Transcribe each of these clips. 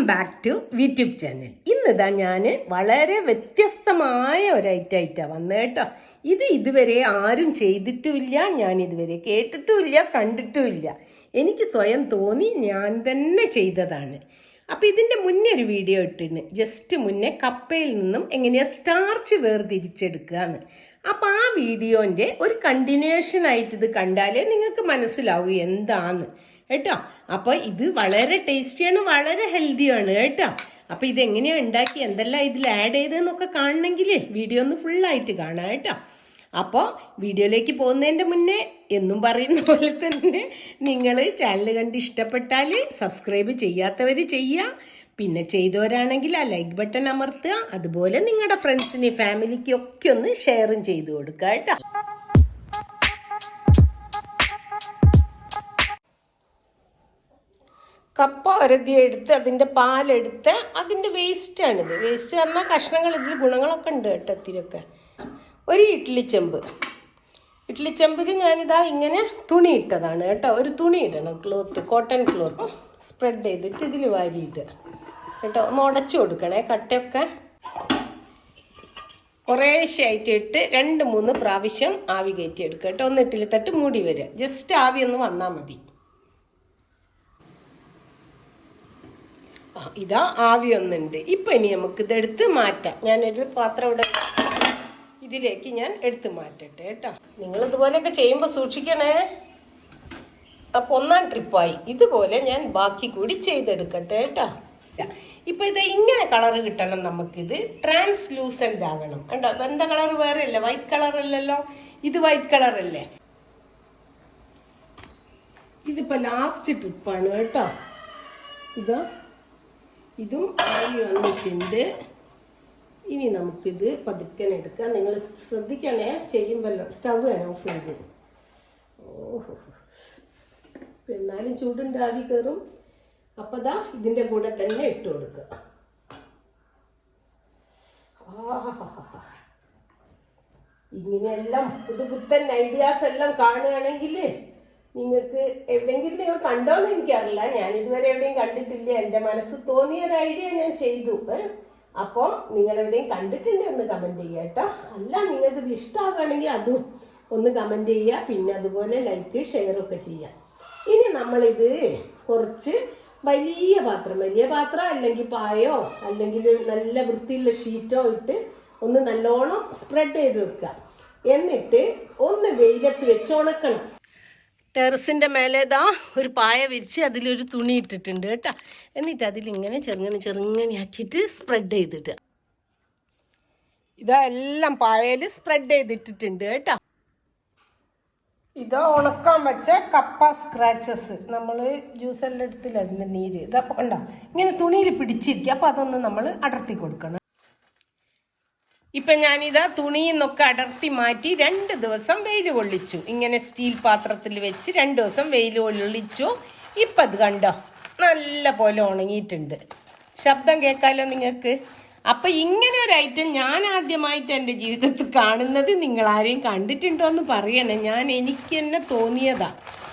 Back to YouTube channel. ഇന്നിതാ ഞാൻ വളരെ വ്യത്യസ്തമായ ഒരു ഐറ്റമാണ് വന്നത് കേട്ടോ. ഇതുവരെ ആരും ചെയ്തിട്ടുമില്ല, ഞാൻ ഇതുവരെ കേട്ടിട്ടുമില്ല, കണ്ടിട്ടുമില്ല. എനിക്ക് സ്വയം തോന്നി ഞാൻ തന്നെ ചെയ്തതാണ്. അപ്പോൾ ഇതിൻ്റെ മുന്നേ ഒരു വീഡിയോ ഇട്ടിന്, ജസ്റ്റ് മുന്നേ കപ്പയിൽ നിന്നും എങ്ങനെയാണ് സ്റ്റാർച്ച് വേർതിരിച്ചെടുക്കുകയെന്ന്. അപ്പോൾ ആ വീഡിയോൻ്റെ ഒരു കണ്ടിന്യൂഷൻ ആയിട്ട് ഇത് കണ്ടാലേ നിങ്ങൾക്ക് മനസ്സിലാവൂ എന്താന്ന് കേട്ടോ. അപ്പോൾ ഇത് വളരെ ടേസ്റ്റിയാണ്, വളരെ ഹെൽത്തിയാണ് കേട്ടോ. അപ്പോൾ ഇതെങ്ങനെയാണ് ഉണ്ടാക്കി, എന്തെല്ലാം ഇതിൽ ആഡ് ചെയ്തതെന്നൊക്കെ കാണണമെങ്കിൽ വീഡിയോ ഒന്ന് ഫുള്ളായിട്ട് കാണാം കേട്ടോ. അപ്പോൾ വീഡിയോയിലേക്ക് പോകുന്നതിൻ്റെ മുന്നേ എന്നും പറയുന്ന പോലെ തന്നെ നിങ്ങൾ ചാനൽ കണ്ട് ഇഷ്ടപ്പെട്ടാൽ സബ്സ്ക്രൈബ് ചെയ്യാത്തവർ ചെയ്യുക, പിന്നെ ചെയ്തവരാണെങ്കിൽ ആ ലൈക്ക് ബട്ടൺ അമർത്തുക, അതുപോലെ നിങ്ങളുടെ ഫ്രണ്ട്സിന് ഫാമിലിക്കും ഒക്കെ ഒന്ന് ഷെയറും ചെയ്ത് കൊടുക്കുക കേട്ടോ. കപ്പ ഒരതിയെടുത്ത് അതിൻ്റെ പാലെടുത്ത് അതിൻ്റെ വേസ്റ്റാണിത്. വേസ്റ്റ് പറഞ്ഞാൽ കഷ്ണങ്ങൾ, ഇതിൽ ഗുണങ്ങളൊക്കെ ഉണ്ട് കേട്ടോ. ഇത്തിരിയൊക്കെ ഒരു ഇഡ്ഡലിച്ചെമ്പിൽ ഞാനിതാ ഇങ്ങനെ തുണി ഇട്ടതാണ് കേട്ടോ. ഒരു തുണി ഇടണം, ക്ലോത്ത്, കോട്ടൺ ക്ലോത്ത് സ്പ്രെഡ് ചെയ്തിട്ട് ഇതിൽ വാരിയിട്ട് കേട്ടോ. ഒന്ന് ഉടച്ചു കൊടുക്കണേ, കട്ടയൊക്കെ കുറേശ്ശായിട്ട് ഇട്ട് 2-3 പ്രാവശ്യം ആവി കയറ്റി എടുക്കുക കേട്ടോ. ഒന്ന് ഇഡ്ഡലി തട്ട് മൂടി വരിക, ജസ്റ്റ് ആവി ഒന്ന് വന്നാൽ മതി. ഇതാ ആവി ഒന്നുണ്ട്. ഇപ്പം ഇനി നമുക്ക് ഇതെടുത്ത് മാറ്റാം. ഞാനൊരു പാത്രം ഇവിടെ ഇതിലേക്ക് ഞാൻ എടുത്ത് മാറ്റട്ടെ കേട്ടോ. നിങ്ങൾ ഇതുപോലെയൊക്കെ ചെയ്യുമ്പോൾ സൂക്ഷിക്കണേ. അപ്പോൾ 1ാം ട്രിപ്പായി. ഇതുപോലെ ഞാൻ ബാക്കി കൂടി ചെയ്തെടുക്കട്ടെ കേട്ടോ. ഇപ്പം ഇത് ഇങ്ങനെ കളർ കിട്ടണം നമുക്കിത്. ട്രാൻസ്ലൂസൻ്റ് ആകണം കേട്ടോ. എന്താ കളർ വേറെ അല്ല, വൈറ്റ് കളർ അല്ലല്ലോ, ഇത് വൈറ്റ് കളർ അല്ലേ. ഇതിപ്പോൾ ലാസ്റ്റ് ട്രിപ്പാണ് കേട്ടോ. ഇതും ആയി വന്നിട്ടുണ്ട്. ഇനി നമുക്കിത് പതുക്കനെ എടുക്കാം. നിങ്ങൾ ശ്രദ്ധിക്കണേ ചെയ്യുമ്പല്ലോ. സ്റ്റവ് ഓഫ് ചെയ്ത്. ഓഹോ, എന്നാലും ചൂടിൻ്റെ ആവി കയറും. അപ്പോൾ ദാ ഇതിൻ്റെ കൂടെ തന്നെ ഇട്ട് കൊടുക്കുക. ഇങ്ങനെയെല്ലാം പുതുപുത്തൻ ഐഡിയാസ് എല്ലാം കാണുകയാണെങ്കിൽ നിങ്ങൾക്ക് എവിടെയെങ്കിലും നിങ്ങൾ കണ്ടോന്ന് എനിക്കറിയില്ല, ഞാനിതുവരെ എവിടെയും കണ്ടിട്ടില്ല. എൻ്റെ മനസ്സ് തോന്നിയ ഒരു ഐഡിയ ഞാൻ ചെയ്തു. അപ്പോൾ നിങ്ങൾ എവിടെയും കണ്ടിട്ടുണ്ട് ഒന്ന് കമൻറ്റ് ചെയ്യുക കേട്ടോ. അല്ല നിങ്ങൾക്ക് ഇത് ഇഷ്ടമാവുകയാണെങ്കിൽ അതും ഒന്ന് കമൻറ്റ് ചെയ്യുക. പിന്നെ അതുപോലെ ലൈക്ക് ഷെയറൊക്കെ ചെയ്യുക. ഇനി നമ്മളിത് കുറച്ച് വലിയ പാത്രം അല്ലെങ്കിൽ പായോ അല്ലെങ്കിൽ നല്ല വൃത്തിയുള്ള ഷീറ്റോ ഇട്ട് ഒന്ന് നല്ലോണം സ്പ്രെഡ് ചെയ്ത് വെക്കുക. എന്നിട്ട് ഒന്ന് വെയിലത്ത് വെച്ച് ഉണക്കണം. ടെറസിൻ്റെ മേലേതാ ഒരു പായ വിരിച്ച് അതിലൊരു തുണി ഇട്ടിട്ടുണ്ട് കേട്ടോ. എന്നിട്ട് അതിലിങ്ങനെ ചെറുങ്ങനെ ആക്കിയിട്ട് സ്പ്രെഡ് ചെയ്തിട്ട് ഇതാ എല്ലാം പായയിൽ സ്പ്രെഡ് ചെയ്തിട്ടിട്ടുണ്ട് കേട്ടോ. ഇതാ ഉണക്കാൻ വെച്ച കപ്പ സ്ക്രാച്ചസ്, നമ്മൾ ജ്യൂസെല്ലാം എടുത്തില്ല അതിൻ്റെ നീര്. ഇതപ്പോൾ കണ്ടോ ഇങ്ങനെ തുണിയിൽ പിടിച്ചിരിക്കുക. അപ്പോൾ അതൊന്ന് നമ്മൾ അടർത്തി കൊടുക്കണം. ഇപ്പം ഞാനിതാ തുണിയിൽ നിന്നൊക്കെ അടർത്തി മാറ്റി 2 ദിവസം വെയിൽ കൊള്ളിച്ചു. ഇങ്ങനെ സ്റ്റീൽ പാത്രത്തിൽ വെച്ച് 2 ദിവസം വെയിൽ കൊള്ളിച്ചു. ഇപ്പം അത് കണ്ടോ നല്ല പോലെ ഉണങ്ങിയിട്ടുണ്ട്. ശബ്ദം കേൾക്കാമല്ലോ നിങ്ങൾക്ക്. അപ്പം ഇങ്ങനെ ഒരു ഐറ്റം ഞാൻ ആദ്യമായിട്ട് എൻ്റെ ജീവിതത്തിൽ കാണുന്നത്. നിങ്ങൾ ആരെയും കണ്ടിട്ടുണ്ടോ എന്ന് പറയണേ. എനിക്ക് തന്നെ തോന്നിയതാ.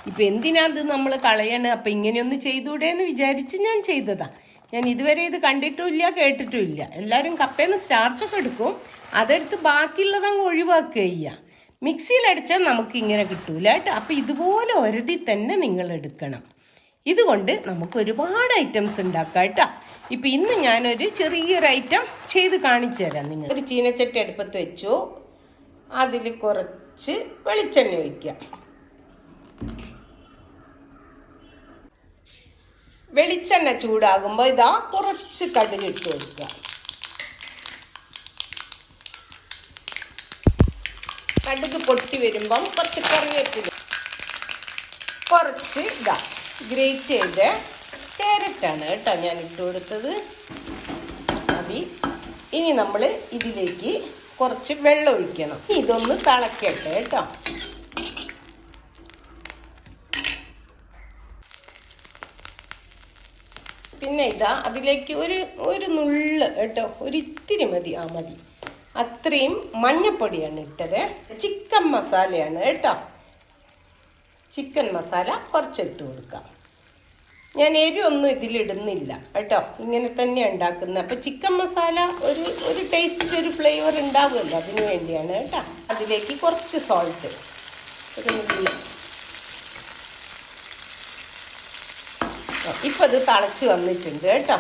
ഇപ്പം എന്തിനാത് നമ്മൾ കളയണേ, അപ്പം ഇങ്ങനെയൊന്ന് ചെയ്തുകൂടെ എന്ന് വിചാരിച്ച് ഞാൻ ചെയ്തതാ. ഞാൻ ഇതുവരെ ഇത് കണ്ടിട്ടുമില്ല, കേട്ടിട്ടുമില്ല. എല്ലാവരും കപ്പയിൽ നിന്ന് സ്റ്റാർച്ചൊക്കെ എടുക്കും, അതെടുത്ത് ബാക്കിയുള്ളതങ്ങ് ഒഴിവാക്കുക ചെയ്യുക. മിക്സിയിലടിച്ചാൽ നമുക്ക് ഇങ്ങനെ കിട്ടൂല കേട്ടോ. അപ്പോൾ ഇതുപോലെ ഒരതി തന്നെ നിങ്ങൾ എടുക്കണം. ഇതുകൊണ്ട് നമുക്ക് ഒരുപാട് ഐറ്റംസ് ഉണ്ടാക്കാം കേട്ടോ. ഇപ്പം ഇന്ന് ഞാനൊരു ചെറിയൊരു ഐറ്റം ചെയ്ത് കാണിച്ചു തരാം. നിങ്ങൾ ഒരു ചീനച്ചട്ടി അടുപ്പത്ത് വെച്ചു, അതിൽ കുറച്ച് വെളിച്ചെണ്ണ ഒഴിക്കുക. വെളിച്ചെണ്ണ ചൂടാകുമ്പോൾ ഇതാ കുറച്ച് കടുക് ഇട്ട് കൊടുക്കുക. കടുക് പൊട്ടി വരുമ്പം കുറച്ച് കറിവേപ്പില, കുറച്ച് ഗ്രേറ്റ് ചെയ്ത് ക്യാരറ്റാണ് കേട്ടോ ഞാൻ ഇട്ട് കൊടുത്തത്. മതി. ഇനി നമ്മൾ ഇതിലേക്ക് കുറച്ച് വെള്ളം ഒഴിക്കണം. ഇതൊന്ന് തിളക്കട്ടെ കേട്ടോ. പിന്നെ ഇതാ അതിലേക്ക് ഒരു നുള്ള് കേട്ടോ, ഒരിത്തിരി മതി. മതി. അത്രയും മഞ്ഞപ്പൊടിയാണ് ഇട്ടത്. ചിക്കൻ മസാലയാണ് കേട്ടോ. ചിക്കൻ മസാല കുറച്ചിട്ട് കൊടുക്കാം. ഞാൻ എരിവൊന്നും ഇതിലിടുന്നില്ല കേട്ടോ, ഇങ്ങനെ തന്നെ ഉണ്ടാക്കുന്നത്. അപ്പം ചിക്കൻ മസാല ഒരു ടേസ്റ്റ്, ഒരു ഫ്ലേവർ ഉണ്ടാവുമല്ലോ, അതിന് വേണ്ടിയാണ് കേട്ടോ. അതിലേക്ക് കുറച്ച് സോൾട്ട്, ഇപ്പം അത് തിളച്ച് വന്നിട്ടുണ്ട് കേട്ടോ.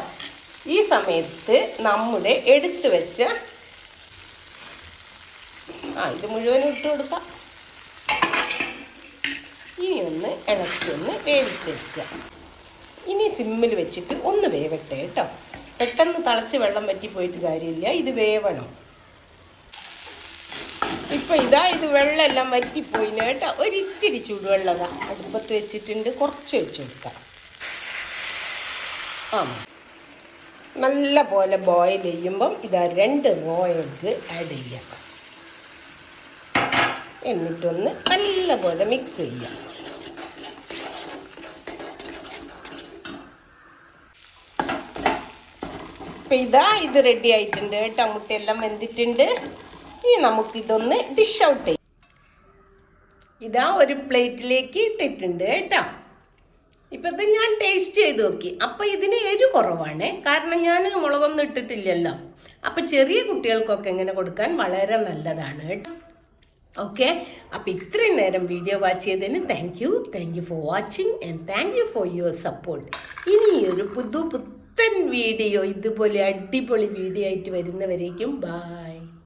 ഈ സമയത്ത് നമ്മുടെ എടുത്ത് വെച്ച ഇത് മുഴുവനും ഇട്ട് കൊടുക്കാം. ഇനി ഒന്ന് ഇളക്കി ഒന്ന് വേവിച്ചെടുക്കുക. ഇനി സിമ്മിൽ വെച്ചിട്ട് ഒന്ന് വേവട്ടെ കേട്ടോ. പെട്ടെന്ന് തിളച്ച് വെള്ളം വറ്റിപ്പോയിട്ട് കാര്യമില്ല, ഇത് വേവണം. ഇപ്പം ഇത് വെള്ളമെല്ലാം വറ്റിപ്പോയിന് കേട്ടോ. ഒരിത്തിരി ചൂടുവെള്ളം അടുപ്പത്ത് വെച്ചിട്ടുണ്ട്, കുറച്ച് വെച്ച് കൊടുക്കാം. നല്ല പോലെ ബോയിൽ ചെയ്യുമ്പം 2 റോ എഗ്ഗ് ആഡ് ചെയ്യാം. എന്നിട്ടൊന്ന് നല്ല പോലെ മിക്സ് ചെയ്യാം. അപ്പം ഇത് റെഡി ആയിട്ടുണ്ട് കേട്ടോ. മുട്ടയെല്ലാം വെന്തിട്ടുണ്ട്. ഇനി നമുക്കിതൊന്ന് ഡിഷ് ഔട്ട് ചെയ്യാം. ഒരു പ്ലേറ്റിലേക്ക് ഇട്ടിട്ടുണ്ട് കേട്ടോ. ഇപ്പം ഇത് ഞാൻ ടേസ്റ്റ് ചെയ്ത് നോക്കി. അപ്പം ഇതിന് എരിവ് കുറവാണ്, കാരണം ഞാൻ മുളകൊന്നും ഇട്ടിട്ടില്ലല്ലോ. അപ്പം ചെറിയ കുട്ടികൾക്കൊക്കെ ഇങ്ങനെ കൊടുക്കാൻ വളരെ നല്ലതാണ് കേട്ടോ. ഓക്കെ, അപ്പം ഇത്രയും നേരം വീഡിയോ വാച്ച് ചെയ്തതിന് thank you for watching and thank you for your support. ഇനിയൊരു പുത്തൻ വീഡിയോ, ഇതുപോലെ അടിപൊളി വീഡിയോ ആയിട്ട് വരുന്നവരേക്കും ബൈ.